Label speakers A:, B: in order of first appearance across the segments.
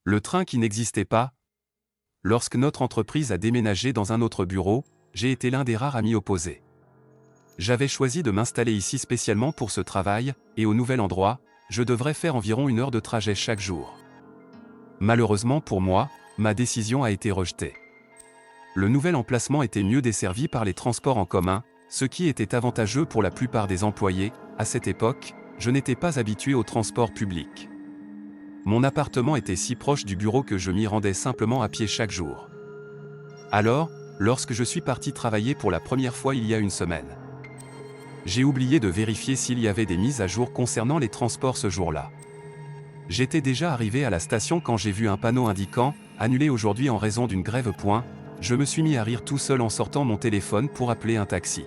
A: Le train qui n'existait pas. Lorsque notre entreprise a déménagé dans un autre bureau, j'ai été l'un des rares amis opposés. J'avais choisi de m'installer ici spécialement pour ce travail, et au nouvel endroit, je devrais faire environ 1 heure de trajet chaque jour. Malheureusement pour moi, ma décision a été rejetée. Le nouvel emplacement était mieux desservi par les transports en commun, ce qui était avantageux pour la plupart des employés. À cette époque, je n'étais pas habitué au transport public. Mon appartement était si proche du bureau que je m'y rendais simplement à pied chaque jour. Alors, lorsque je suis parti travailler pour la première fois il y a une semaine, j'ai oublié de vérifier s'il y avait des mises à jour concernant les transports ce jour-là. J'étais déjà arrivé à la station quand j'ai vu un panneau indiquant « Annulé aujourd'hui en raison d'une grève ». Je me suis mis à rire tout seul en sortant mon téléphone pour appeler un taxi.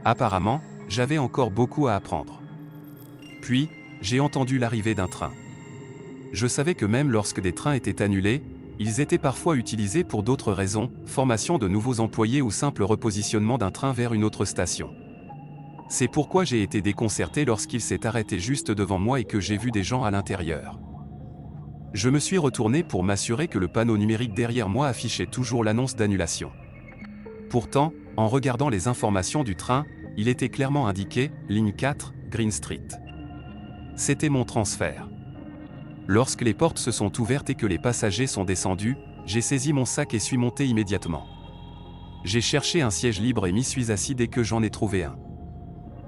A: Apparemment, j'avais encore beaucoup à apprendre. Puis, j'ai entendu l'arrivée d'un train. Je savais que même lorsque des trains étaient annulés, ils étaient parfois utilisés pour d'autres raisons, formation de nouveaux employés ou simple repositionnement d'un train vers une autre station. C'est pourquoi j'ai été déconcerté lorsqu'il s'est arrêté juste devant moi et que j'ai vu des gens à l'intérieur. Je me suis retourné pour m'assurer que le panneau numérique derrière moi affichait toujours l'annonce d'annulation. Pourtant, en regardant les informations du train, il était clairement indiqué « Ligne 4, Green Street ». C'était mon transfert. Lorsque les portes se sont ouvertes et que les passagers sont descendus, j'ai saisi mon sac et suis monté immédiatement. J'ai cherché un siège libre et m'y suis assis dès que j'en ai trouvé un.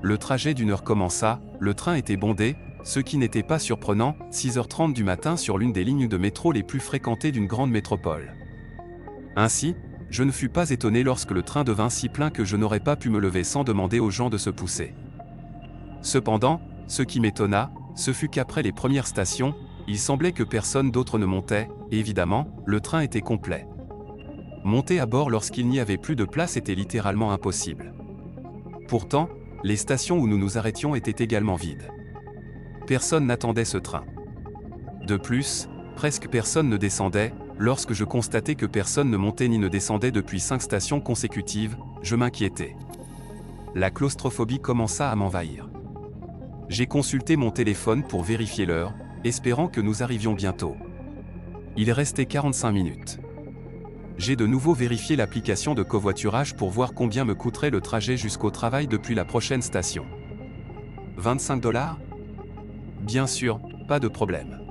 A: Le trajet d'1 heure commença, le train était bondé, ce qui n'était pas surprenant, 6h30 du matin sur l'une des lignes de métro les plus fréquentées d'une grande métropole. Ainsi, je ne fus pas étonné lorsque le train devint si plein que je n'aurais pas pu me lever sans demander aux gens de se pousser. Cependant, ce qui m'étonna, ce fut qu'après les premières stations, il semblait que personne d'autre ne montait, et évidemment, le train était complet. Monter à bord lorsqu'il n'y avait plus de place était littéralement impossible. Pourtant, les stations où nous nous arrêtions étaient également vides. Personne n'attendait ce train. De plus, presque personne ne descendait. Lorsque je constatais que personne ne montait ni ne descendait depuis 5 stations consécutives, je m'inquiétais. La claustrophobie commença à m'envahir. J'ai consulté mon téléphone pour vérifier l'heure, espérant que nous arrivions bientôt. Il restait 45 minutes. J'ai de nouveau vérifié l'application de covoiturage pour voir combien me coûterait le trajet jusqu'au travail depuis la prochaine station. 25 $? Bien sûr, pas de problème.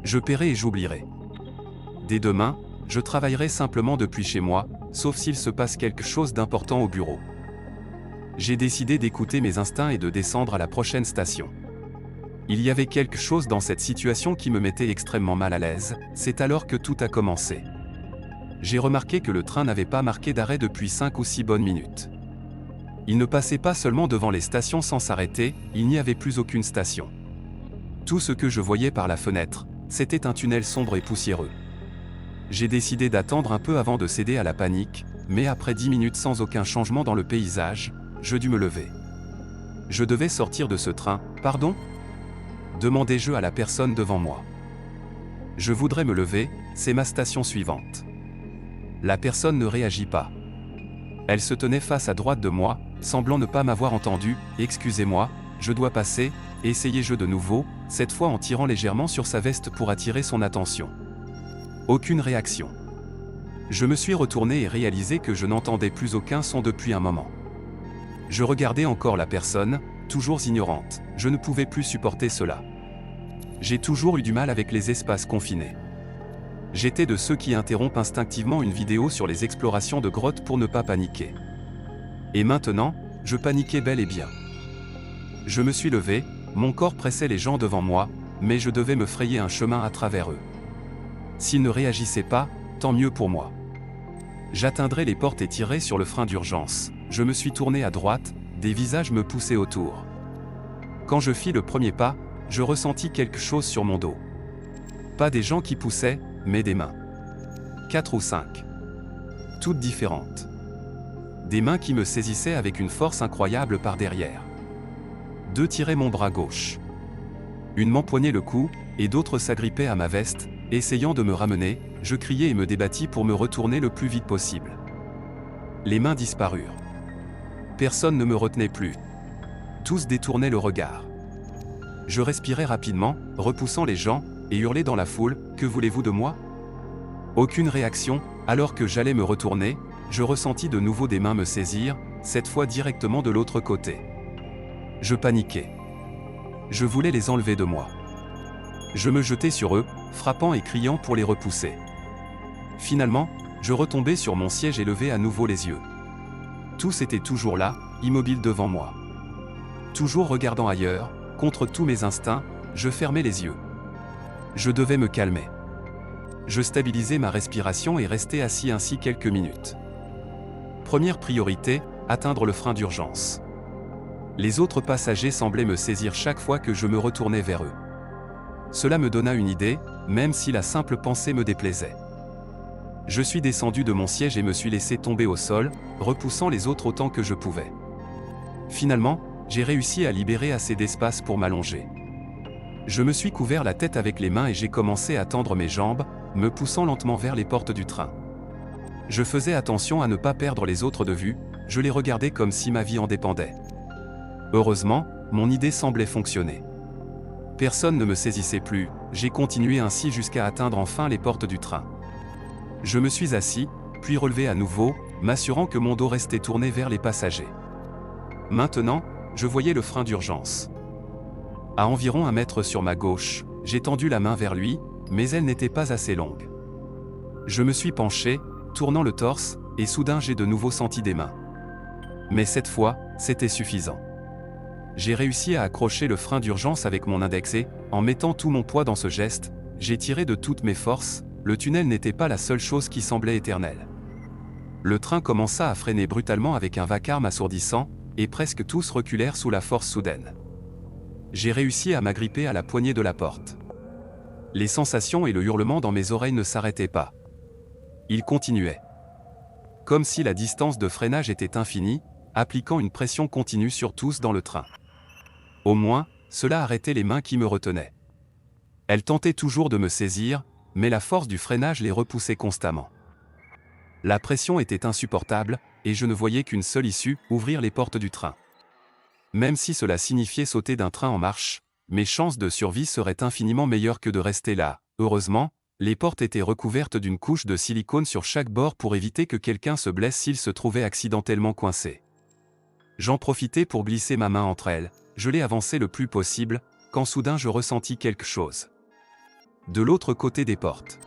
A: Je paierai et j'oublierai. Dès demain, je travaillerai simplement depuis chez moi, sauf s'il se passe quelque chose d'important au bureau. J'ai décidé d'écouter mes instincts et de descendre à la prochaine station. Il y avait quelque chose dans cette situation qui me mettait extrêmement mal à l'aise, c'est alors que tout a commencé. J'ai remarqué que le train n'avait pas marqué d'arrêt depuis 5 ou 6 bonnes minutes. Il ne passait pas seulement devant les stations sans s'arrêter, il n'y avait plus aucune station. Tout ce que je voyais par la fenêtre, c'était un tunnel sombre et poussiéreux. J'ai décidé d'attendre un peu avant de céder à la panique, mais après 10 minutes sans aucun changement dans le paysage, je dus me lever. Je devais sortir de ce train, pardon ? Demandai-je à la personne devant moi. Je voudrais me lever, c'est ma station suivante. La personne ne réagit pas. Elle se tenait face à droite de moi, semblant ne pas m'avoir entendu. Excusez-moi, je dois passer, essayai-je de nouveau, cette fois en tirant légèrement sur sa veste pour attirer son attention. Aucune réaction. Je me suis retourné et réalisé que je n'entendais plus aucun son depuis un moment. Je regardais encore la personne, toujours ignorante. Je ne pouvais plus supporter cela. J'ai toujours eu du mal avec les espaces confinés. J'étais de ceux qui interrompent instinctivement une vidéo sur les explorations de grottes pour ne pas paniquer. Et maintenant, je paniquais bel et bien. Je me suis levé, mon corps pressait les gens devant moi, mais je devais me frayer un chemin à travers eux. S'ils ne réagissaient pas, tant mieux pour moi. J'atteindrai les portes et tirerai sur le frein d'urgence. Je me suis tourné à droite, des visages me poussaient autour. Quand je fis le premier pas, je ressentis quelque chose sur mon dos. Pas des gens qui poussaient, mais des mains. 4 ou 5. Toutes différentes. Des mains qui me saisissaient avec une force incroyable par derrière. 2 tiraient mon bras gauche. Une m'empoignait le cou, et d'autres s'agrippaient à ma veste, essayant de me ramener. Je criai et me débattis pour me retourner le plus vite possible. Les mains disparurent. Personne ne me retenait plus. Tous détournaient le regard. Je respirais rapidement, repoussant les gens, et hurler dans la foule « Que voulez-vous de moi ?» Aucune réaction, alors que j'allais me retourner, je ressentis de nouveau des mains me saisir, cette fois directement de l'autre côté. Je paniquais. Je voulais les enlever de moi. Je me jetais sur eux, frappant et criant pour les repousser. Finalement, je retombais sur mon siège et levais à nouveau les yeux. Tous étaient toujours là, immobiles devant moi. Toujours regardant ailleurs, contre tous mes instincts, je fermais les yeux. Je devais me calmer. Je stabilisais ma respiration et restais assis ainsi quelques minutes. Première priorité, atteindre le frein d'urgence. Les autres passagers semblaient me saisir chaque fois que je me retournais vers eux. Cela me donna une idée, même si la simple pensée me déplaisait. Je suis descendu de mon siège et me suis laissé tomber au sol, repoussant les autres autant que je pouvais. Finalement, j'ai réussi à libérer assez d'espace pour m'allonger. Je me suis couvert la tête avec les mains et j'ai commencé à tendre mes jambes, me poussant lentement vers les portes du train. Je faisais attention à ne pas perdre les autres de vue, je les regardais comme si ma vie en dépendait. Heureusement, mon idée semblait fonctionner. Personne ne me saisissait plus, j'ai continué ainsi jusqu'à atteindre enfin les portes du train. Je me suis assis, puis relevé à nouveau, m'assurant que mon dos restait tourné vers les passagers. Maintenant, je voyais le frein d'urgence. À environ 1 mètre sur ma gauche, j'ai tendu la main vers lui, mais elle n'était pas assez longue. Je me suis penché, tournant le torse, et soudain j'ai de nouveau senti des mains. Mais cette fois, c'était suffisant. J'ai réussi à accrocher le frein d'urgence avec mon index et, en mettant tout mon poids dans ce geste, j'ai tiré de toutes mes forces, le tunnel n'était pas la seule chose qui semblait éternelle. Le train commença à freiner brutalement avec un vacarme assourdissant, et presque tous reculèrent sous la force soudaine. J'ai réussi à m'agripper à la poignée de la porte. Les sensations et le hurlement dans mes oreilles ne s'arrêtaient pas. Ils continuaient. Comme si la distance de freinage était infinie, appliquant une pression continue sur tous dans le train. Au moins, cela arrêtait les mains qui me retenaient. Elles tentaient toujours de me saisir, mais la force du freinage les repoussait constamment. La pression était insupportable, et je ne voyais qu'une seule issue, ouvrir les portes du train. Même si cela signifiait sauter d'un train en marche, mes chances de survie seraient infiniment meilleures que de rester là. Heureusement, les portes étaient recouvertes d'une couche de silicone sur chaque bord pour éviter que quelqu'un se blesse s'il se trouvait accidentellement coincé. J'en profitais pour glisser ma main entre elles, je l'ai avancée le plus possible, quand soudain je ressentis quelque chose. De l'autre côté des portes.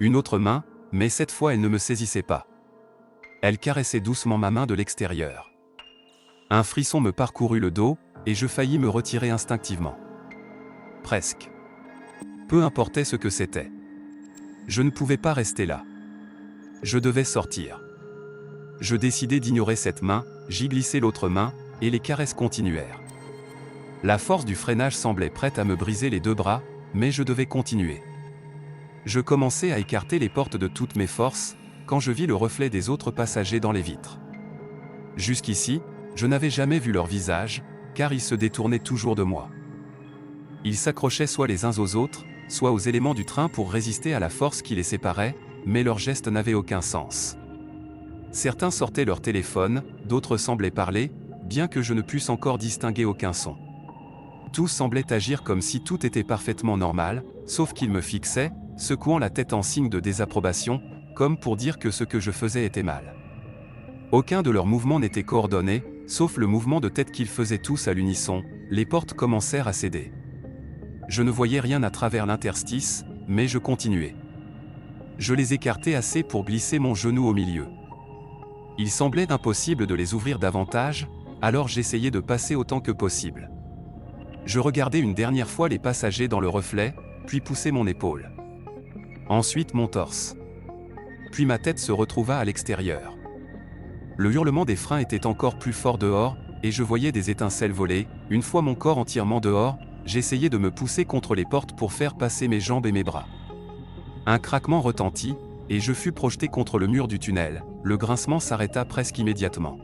A: Une autre main, mais cette fois elle ne me saisissait pas. Elle caressait doucement ma main de l'extérieur. Un frisson me parcourut le dos, et je faillis me retirer instinctivement. Presque. Peu importait ce que c'était. Je ne pouvais pas rester là. Je devais sortir. Je décidai d'ignorer cette main, j'y glissai l'autre main, et les caresses continuèrent. La force du freinage semblait prête à me briser les 2 bras, mais je devais continuer. Je commençais à écarter les portes de toutes mes forces, quand je vis le reflet des autres passagers dans les vitres. Jusqu'ici, je n'avais jamais vu leur visage, car ils se détournaient toujours de moi. Ils s'accrochaient soit les uns aux autres, soit aux éléments du train pour résister à la force qui les séparait, mais leurs gestes n'avaient aucun sens. Certains sortaient leur téléphone, d'autres semblaient parler, bien que je ne pusse encore distinguer aucun son. Tous semblaient agir comme si tout était parfaitement normal, sauf qu'ils me fixaient, secouant la tête en signe de désapprobation, comme pour dire que ce que je faisais était mal. Aucun de leurs mouvements n'était coordonné, sauf le mouvement de tête qu'ils faisaient tous à l'unisson. Les portes commencèrent à céder. Je ne voyais rien à travers l'interstice, mais je continuais. Je les écartais assez pour glisser mon genou au milieu. Il semblait impossible de les ouvrir davantage, alors j'essayais de passer autant que possible. Je regardais une dernière fois les passagers dans le reflet, puis poussai mon épaule. Ensuite mon torse. Puis ma tête se retrouva à l'extérieur. Le hurlement des freins était encore plus fort dehors, et je voyais des étincelles voler. Une fois mon corps entièrement dehors, j'essayais de me pousser contre les portes pour faire passer mes jambes et mes bras. Un craquement retentit, et je fus projeté contre le mur du tunnel. Le grincement s'arrêta presque immédiatement.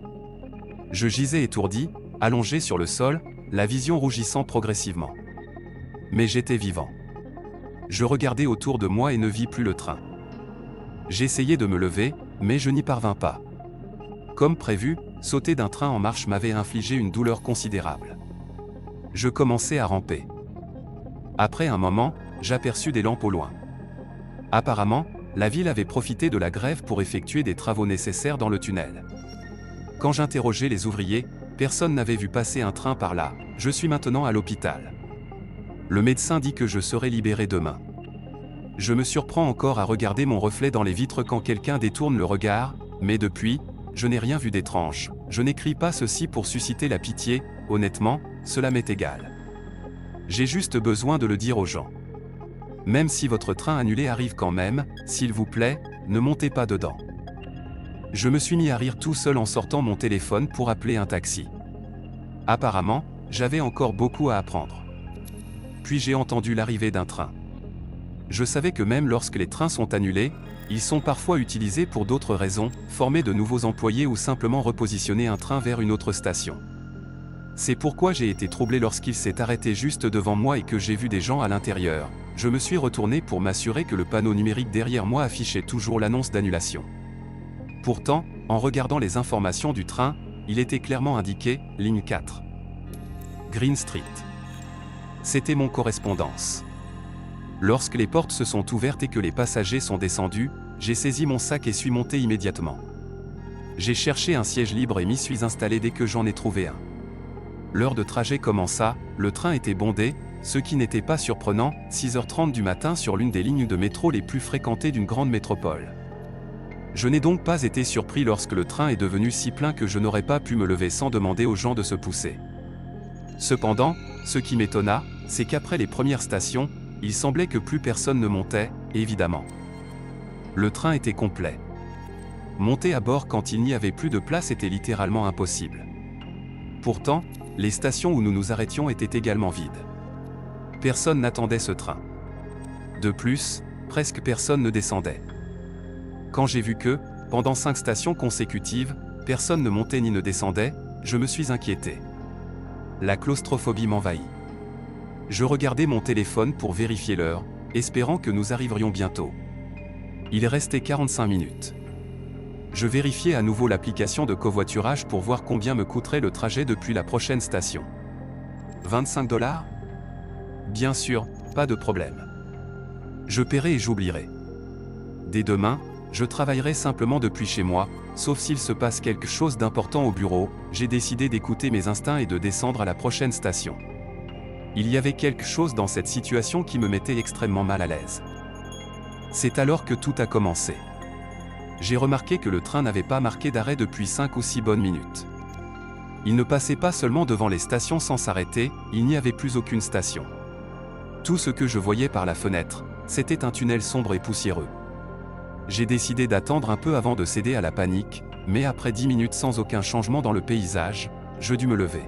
A: Je gisais étourdi, allongé sur le sol, la vision rougissant progressivement. Mais j'étais vivant. Je regardais autour de moi et ne vis plus le train. J'essayais de me lever, mais je n'y parvins pas. Comme prévu, sauter d'un train en marche m'avait infligé une douleur considérable. Je commençais à ramper. Après un moment, j'aperçus des lampes au loin. Apparemment, la ville avait profité de la grève pour effectuer des travaux nécessaires dans le tunnel. Quand j'interrogeais les ouvriers, personne n'avait vu passer un train par là. Je suis maintenant à l'hôpital. Le médecin dit que je serai libéré demain. Je me surprends encore à regarder mon reflet dans les vitres quand quelqu'un détourne le regard, mais depuis, je n'ai rien vu d'étrange. Je n'écris pas ceci pour susciter la pitié, honnêtement, cela m'est égal. J'ai juste besoin de le dire aux gens. Même si votre train annulé arrive quand même, s'il vous plaît, ne montez pas dedans. Je me suis mis à rire tout seul en sortant mon téléphone pour appeler un taxi. Apparemment, j'avais encore beaucoup à apprendre. Puis j'ai entendu l'arrivée d'un train. Je savais que même lorsque les trains sont annulés, ils sont parfois utilisés pour d'autres raisons, former de nouveaux employés ou simplement repositionner un train vers une autre station. C'est pourquoi j'ai été troublé lorsqu'il s'est arrêté juste devant moi et que j'ai vu des gens à l'intérieur. Je me suis retourné pour m'assurer que le panneau numérique derrière moi affichait toujours l'annonce d'annulation. Pourtant, en regardant les informations du train, il était clairement indiqué « Ligne 4. Green Street ». C'était mon correspondance. Lorsque les portes se sont ouvertes et que les passagers sont descendus, j'ai saisi mon sac et suis monté immédiatement. J'ai cherché un siège libre et m'y suis installé dès que j'en ai trouvé un. L'heure de trajet commença, le train était bondé, ce qui n'était pas surprenant, 6h30 du matin sur l'une des lignes de métro les plus fréquentées d'une grande métropole. Je n'ai donc pas été surpris lorsque le train est devenu si plein que je n'aurais pas pu me lever sans demander aux gens de se pousser. Cependant, ce qui m'étonna, c'est qu'après les premières stations, il semblait que plus personne ne montait, évidemment. Le train était complet. Monter à bord quand il n'y avait plus de place était littéralement impossible. Pourtant, les stations où nous nous arrêtions étaient également vides. Personne n'attendait ce train. De plus, presque personne ne descendait. Quand j'ai vu que, pendant 5 stations consécutives, personne ne montait ni ne descendait, je me suis inquiété. La claustrophobie m'envahit. Je regardais mon téléphone pour vérifier l'heure, espérant que nous arriverions bientôt. Il restait 45 minutes. Je vérifiais à nouveau l'application de covoiturage pour voir combien me coûterait le trajet depuis la prochaine station. 25 $? Bien sûr, pas de problème. Je paierai et j'oublierai. Dès demain, je travaillerai simplement depuis chez moi, sauf s'il se passe quelque chose d'important au bureau. J'ai décidé d'écouter mes instincts et de descendre à la prochaine station. Il y avait quelque chose dans cette situation qui me mettait extrêmement mal à l'aise. C'est alors que tout a commencé. J'ai remarqué que le train n'avait pas marqué d'arrêt depuis 5 ou 6 bonnes minutes. Il ne passait pas seulement devant les stations sans s'arrêter, il n'y avait plus aucune station. Tout ce que je voyais par la fenêtre, c'était un tunnel sombre et poussiéreux. J'ai décidé d'attendre un peu avant de céder à la panique, mais après 10 minutes sans aucun changement dans le paysage, je dus me lever.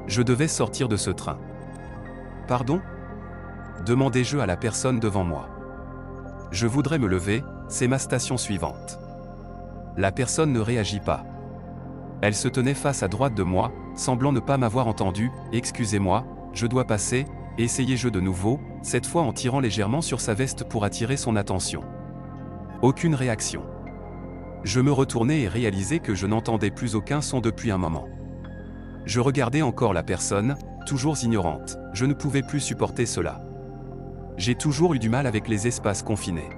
A: Je devais sortir de ce train. « Pardon ?» demandai-je à la personne devant moi. « Je voudrais me lever, c'est ma station suivante. » La personne ne réagit pas. Elle se tenait face à droite de moi, semblant ne pas m'avoir entendu. « Excusez-moi, je dois passer », essayai-je de nouveau, cette fois en tirant légèrement sur sa veste pour attirer son attention. Aucune réaction. Je me retournai et réalisai que je n'entendais plus aucun son depuis un moment. Je regardais encore la personne, toujours ignorante. Je ne pouvais plus supporter cela. J'ai toujours eu du mal avec les espaces confinés.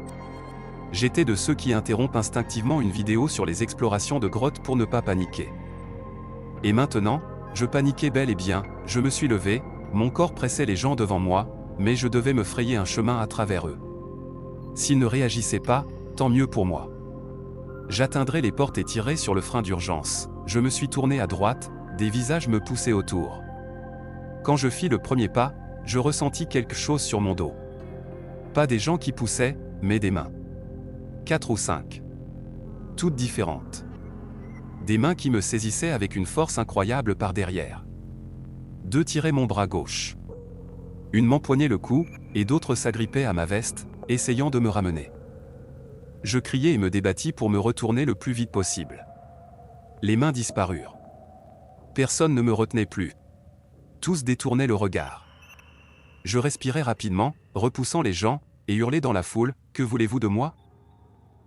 A: J'étais de ceux qui interrompent instinctivement une vidéo sur les explorations de grottes pour ne pas paniquer. Et maintenant, je paniquais bel et bien, je me suis levé, mon corps pressait les gens devant moi, mais je devais me frayer un chemin à travers eux. S'ils ne réagissaient pas, tant mieux pour moi. J'atteindrai les portes et tirerai sur le frein d'urgence. Je me suis tourné à droite, des visages me poussaient autour. Quand je fis le premier pas, je ressentis quelque chose sur mon dos. Pas des gens qui poussaient, mais des mains. 4 ou 5. Toutes différentes. Des mains qui me saisissaient avec une force incroyable par derrière. 2 tiraient mon bras gauche. Une m'empoignait le cou, et d'autres s'agrippaient à ma veste, essayant de me ramener. Je criai et me débattis pour me retourner le plus vite possible. Les mains disparurent. Personne ne me retenait plus. Tous détournaient le regard. Je respirais rapidement, repoussant les gens, et hurlai dans la foule, « Que voulez-vous de moi ?»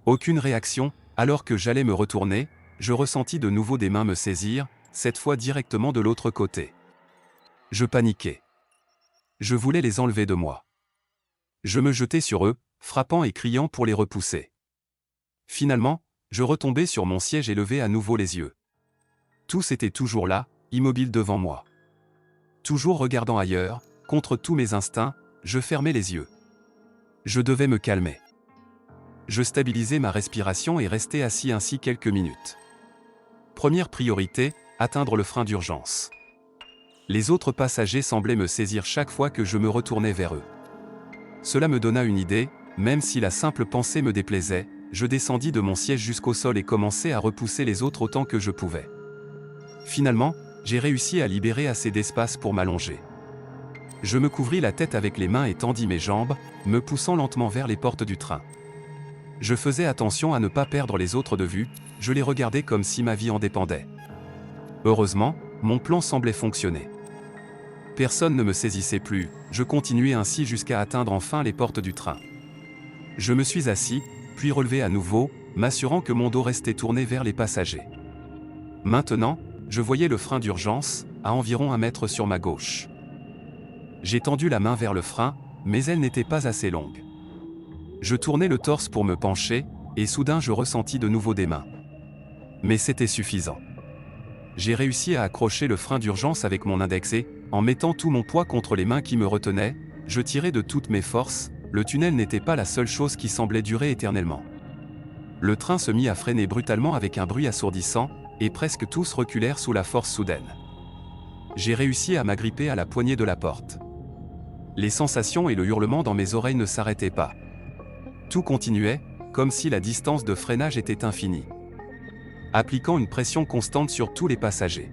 A: Aucune réaction. Alors que j'allais me retourner, je ressentis de nouveau des mains me saisir, cette fois directement de l'autre côté. Je paniquais. Je voulais les enlever de moi. Je me jetai sur eux, frappant et criant pour les repousser. Finalement, je retombais sur mon siège et levai à nouveau les yeux. Tous étaient toujours là, immobiles devant moi. Toujours regardant ailleurs, contre tous mes instincts, je fermais les yeux. Je devais me calmer. Je stabilisais ma respiration et restais assis ainsi quelques minutes. Première priorité, atteindre le frein d'urgence. Les autres passagers semblaient me saisir chaque fois que je me retournais vers eux. Cela me donna une idée, même si la simple pensée me déplaisait, je descendis de mon siège jusqu'au sol et commençai à repousser les autres autant que je pouvais. Finalement, j'ai réussi à libérer assez d'espace pour m'allonger. Je me couvris la tête avec les mains et tendis mes jambes, me poussant lentement vers les portes du train. Je faisais attention à ne pas perdre les autres de vue, je les regardais comme si ma vie en dépendait. Heureusement, mon plan semblait fonctionner. Personne ne me saisissait plus, je continuais ainsi jusqu'à atteindre enfin les portes du train. Je me suis assis, puis relevé à nouveau, m'assurant que mon dos restait tourné vers les passagers. Maintenant, je voyais le frein d'urgence, à environ 1 mètre sur ma gauche. J'ai tendu la main vers le frein, mais elle n'était pas assez longue. Je tournai le torse pour me pencher, et soudain je ressentis de nouveau des mains. Mais c'était suffisant. J'ai réussi à accrocher le frein d'urgence avec mon index et, en mettant tout mon poids contre les mains qui me retenaient, je tirais de toutes mes forces, le tunnel n'était pas la seule chose qui semblait durer éternellement. Le train se mit à freiner brutalement avec un bruit assourdissant, et presque tous reculèrent sous la force soudaine. J'ai réussi à m'agripper à la poignée de la porte. Les sensations et le hurlement dans mes oreilles ne s'arrêtaient pas. Tout continuait, comme si la distance de freinage était infinie, appliquant une pression constante sur tous les passagers.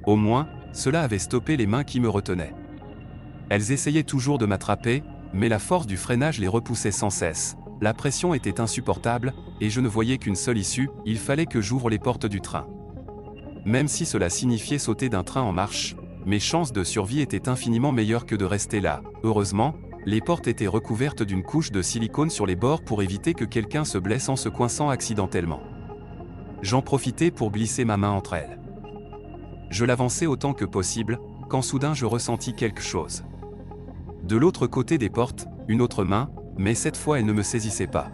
A: Au moins, cela avait stoppé les mains qui me retenaient. Elles essayaient toujours de m'attraper, mais la force du freinage les repoussait sans cesse. La pression était insupportable, et je ne voyais qu'une seule issue, il fallait que j'ouvre les portes du train. Même si cela signifiait sauter d'un train en marche, mes chances de survie étaient infiniment meilleures que de rester là. Heureusement, les portes étaient recouvertes d'une couche de silicone sur les bords pour éviter que quelqu'un se blesse en se coinçant accidentellement. J'en profitais pour glisser ma main entre elles. Je l'avançais autant que possible, quand soudain je ressentis quelque chose. De l'autre côté des portes, une autre main, mais cette fois elle ne me saisissait pas.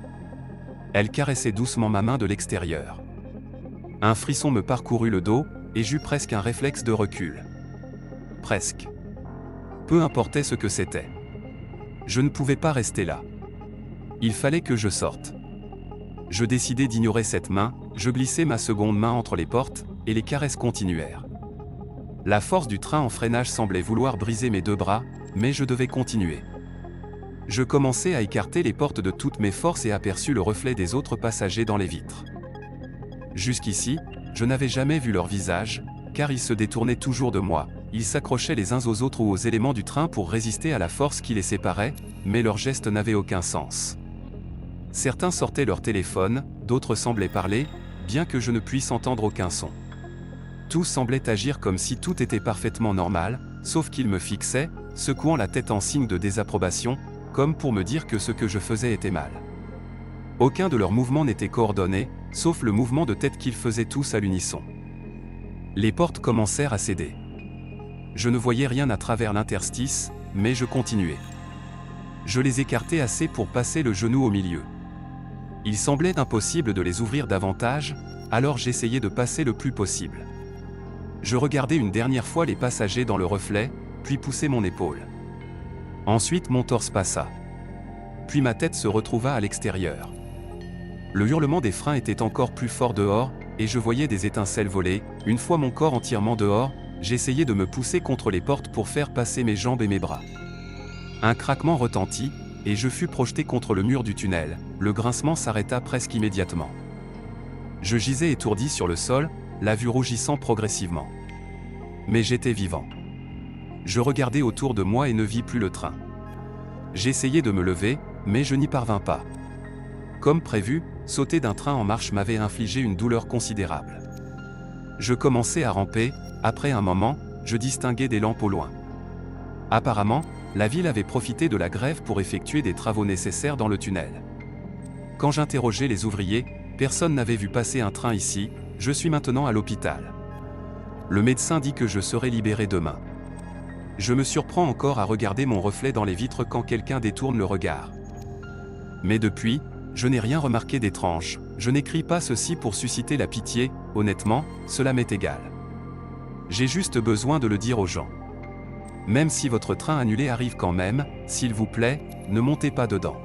A: Elle caressait doucement ma main de l'extérieur. Un frisson me parcourut le dos, et j'eus presque un réflexe de recul. Presque. Peu importait ce que c'était. Je ne pouvais pas rester là. Il fallait que je sorte. Je décidai d'ignorer cette main, je glissai ma seconde main entre les portes, et les caresses continuèrent. La force du train en freinage semblait vouloir briser mes 2 bras, mais je devais continuer. Je commençai à écarter les portes de toutes mes forces et aperçus le reflet des autres passagers dans les vitres. Jusqu'ici, je n'avais jamais vu leur visage, car ils se détournaient toujours de moi, ils s'accrochaient les uns aux autres ou aux éléments du train pour résister à la force qui les séparait, mais leurs gestes n'avaient aucun sens. Certains sortaient leur téléphone, d'autres semblaient parler, bien que je ne puisse entendre aucun son. Tous semblaient agir comme si tout était parfaitement normal, sauf qu'ils me fixaient, secouant la tête en signe de désapprobation, comme pour me dire que ce que je faisais était mal. Aucun de leurs mouvements n'était coordonné, sauf le mouvement de tête qu'ils faisaient tous à l'unisson. Les portes commencèrent à céder. Je ne voyais rien à travers l'interstice, mais je continuais. Je les écartais assez pour passer le genou au milieu. Il semblait impossible de les ouvrir davantage, alors j'essayais de passer le plus possible. Je regardais une dernière fois les passagers dans le reflet, puis poussai mon épaule. Ensuite mon torse passa. Puis ma tête se retrouva à l'extérieur. Le hurlement des freins était encore plus fort dehors, et je voyais des étincelles voler. Une fois mon corps entièrement dehors, j'essayais de me pousser contre les portes pour faire passer mes jambes et mes bras. Un craquement retentit, et je fus projeté contre le mur du tunnel. Le grincement s'arrêta presque immédiatement. Je gisais étourdi sur le sol, la vue rougissant progressivement. Mais j'étais vivant. Je regardais autour de moi et ne vis plus le train. J'essayais de me lever, mais je n'y parvins pas. Comme prévu, sauter d'un train en marche m'avait infligé une douleur considérable. Je commençais à ramper, après un moment, je distinguais des lampes au loin. Apparemment, la ville avait profité de la grève pour effectuer des travaux nécessaires dans le tunnel. Quand j'interrogeais les ouvriers, personne n'avait vu passer un train ici, je suis maintenant à l'hôpital. Le médecin dit que je serai libéré demain. Je me surprends encore à regarder mon reflet dans les vitres quand quelqu'un détourne le regard. Mais depuis, je n'ai rien remarqué d'étrange. Je n'écris pas ceci pour susciter la pitié, honnêtement, cela m'est égal. J'ai juste besoin de le dire aux gens. Même si votre train annulé arrive quand même, s'il vous plaît, ne montez pas dedans.